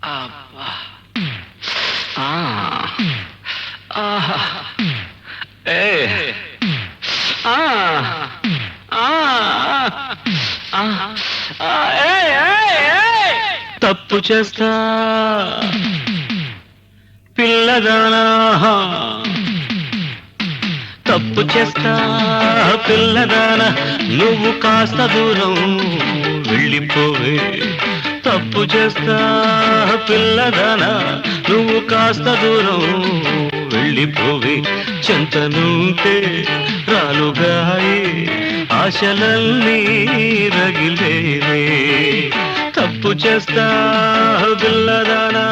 అబ్బా! ఆ! ఆహా! ఏయ్! ఆ! ఆ! ఆ! ఆ! ఏయ్! ఏయ్! ఏయ్! తప్పు చేస్తా పిల్లదానా, తప్పు చేస్తా పిల్లదానా, నువ్వు కాస్త దూరం వెళ్ళిపోవే. తప్పు చేస్తా పిల్లదానా, నువ్వు కాస్త దూరం వెళ్ళిపోవే. చెంతనుంటే రాలుగాయి ఆశలన్నీ రగిలేవే. తప్పు చేస్తా పిల్లదానా,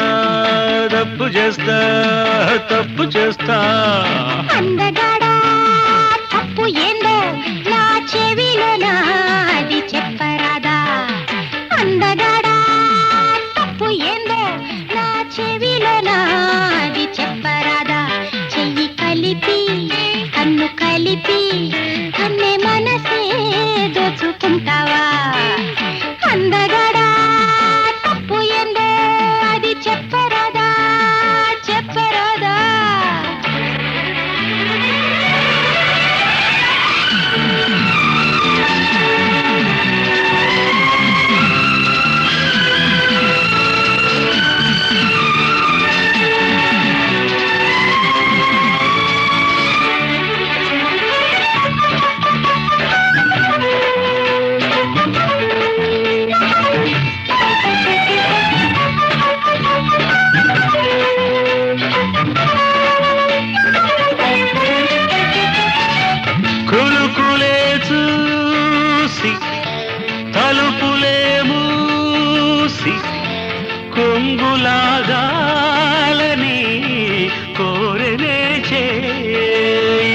తప్పు చేస్తా, తప్పు చేస్తా. అందగాడా తప్పు ఏందో నా చెవిలో నాది చెప్పరాదా? అందగాడా తప్పు ఏందో నా చెవిలో నాది చెప్పరాదా? చెయ్యి కలిపి కన్ను కలిపి కన్నే మనసే దోచుకుంటావా? అందగాడా తప్పు ఏందో అది చెప్పరాదా? చెప్పరాదా? కులుకులే చూసి తలుపులే మూసి కొంగులాగాలని కోరనే చేయి,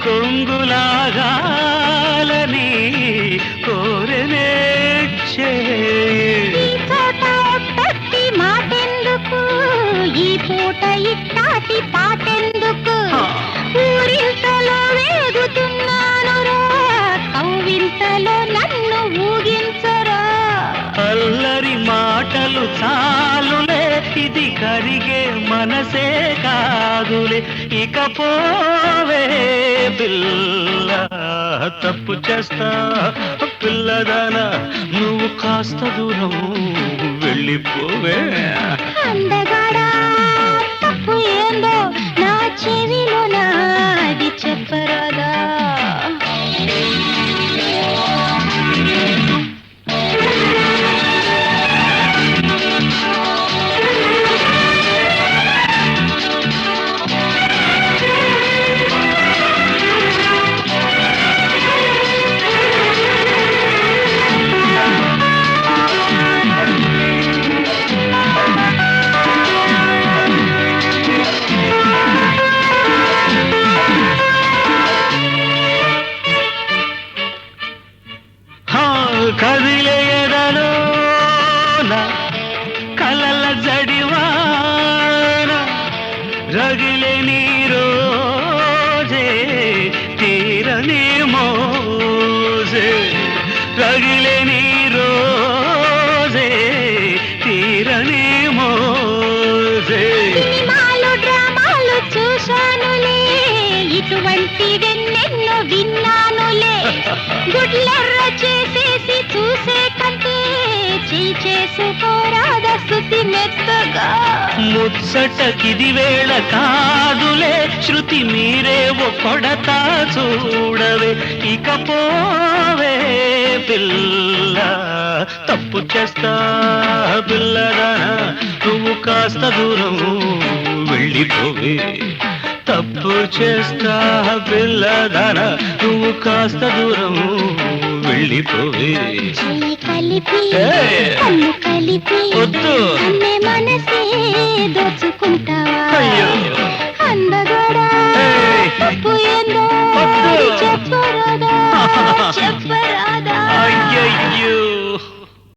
కొంగులాగాలని కోరనే చేయి. ఈ చోట ఒట్టొట్టి మాటెందుకు? ఈ పూట ఇట్టాటి పాటెందుకు? ఊరింతలో వేగుతున్నానురా, కవ్వింతలో నన్ను ఊగించరా. అల్లరి మాటలు చాలులే, ఇది కరిగే మనసే కాదులే. ఇక పోవే పిల్ల, తప్పు చేస్తా పిల్లదానా, నువ్వు కాస్త దూరం వెళ్ళిపోవే. అందగాడా తప్పు ఏందో నా చెవిలో నాది చెప్పరాదా? కదిలే ఎదలోన కలల జడివాన రగిలే నీ రోజే తీరని మోజే, రగిలే నీ రోజే తీరని మోజే. సినిమాలు డ్రామాలు చూశానులే, ఇటువంటివెన్నెన్నో విన్నానులే. గుడ్లెర్ర చేసేసి చూసే కంటే చేయి చేసుకోరాద శృతి మెత్తగా. ముచ్చటకిది వేళ కాదులే, శృతి మీరేవో కొడతా చూడవే. ఇక పోవే పిల్ల, తప్పు చేస్తా పిల్లదానా, నువ్వు కాస్త దూరం వెళ్ళిపోవే. తప్పు చేస్తా పిల్లదానా, నువ్వు కాస్త దూరం వెళ్ళిపోవే. చెయ్యి కలిపి ఏయ్! కన్ను కలిపి వద్దు. కన్నే మనసే